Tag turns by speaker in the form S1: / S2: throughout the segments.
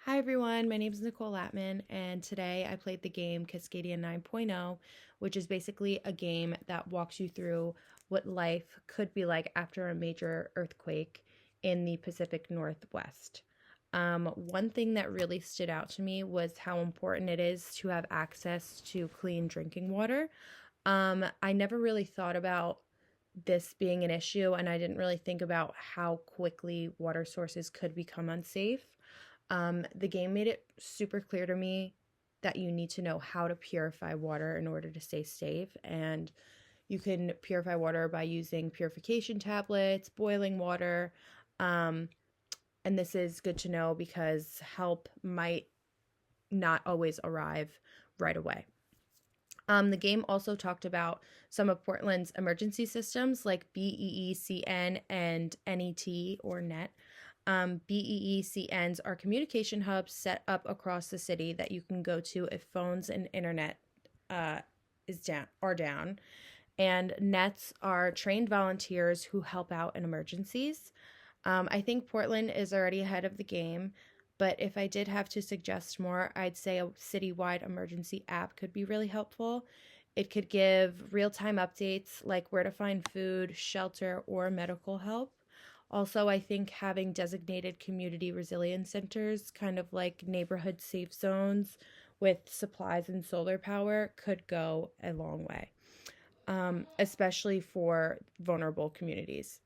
S1: Hi everyone, my name is Nicole Latman, and today I played the game Cascadia 9.0, which is basically a game that walks you through what life could be like after a major earthquake in the Pacific Northwest. One thing that really stood out to me was how important it is to have access to clean drinking water. I never really thought about this being an issue, and I didn't really think about how quickly water sources could become unsafe. The game made it super clear to me that you need to know how to purify water in order to stay safe. And you can purify water by using purification tablets, boiling water. Um, and this is good to know because help might not always arrive right away. The game also talked about some of Portland's emergency systems like BEECN and NET or NET. BEECNs are communication hubs set up across the city that you can go to if phones and internet are down. And NETs are trained volunteers who help out in emergencies. I think Portland is already ahead of the game, but if I did have to suggest more, I'd say a citywide emergency app could be really helpful. It could give real-time updates like where to find food, shelter, or medical help. Also, I think having designated community resilience centers, kind of like neighborhood safe zones with supplies and solar power, could go a long way, especially for vulnerable communities.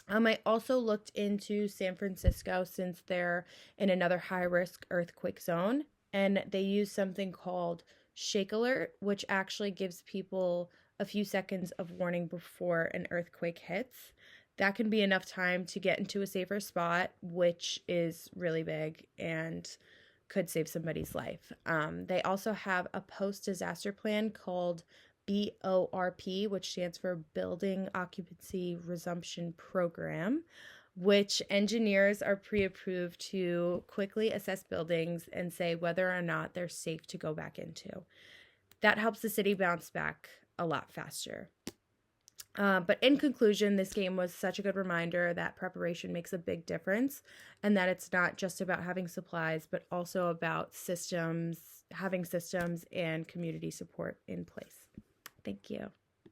S1: I also looked into San Francisco since they're in another high risk earthquake zone, and they use something called Shake Alert, which actually gives people a few seconds of warning before an earthquake hits. That can be enough time to get into a safer spot, which is really big and could save somebody's life. They also have a post disaster plan called BORP, which stands for Building Occupancy Resumption Program, which engineers are pre-approved to quickly assess buildings and say whether or not they're safe to go back into. That helps the city bounce back a lot faster. But in conclusion, this game was such a good reminder that preparation makes a big difference and that it's not just about having supplies, but also about having systems and community support in place. Thank you.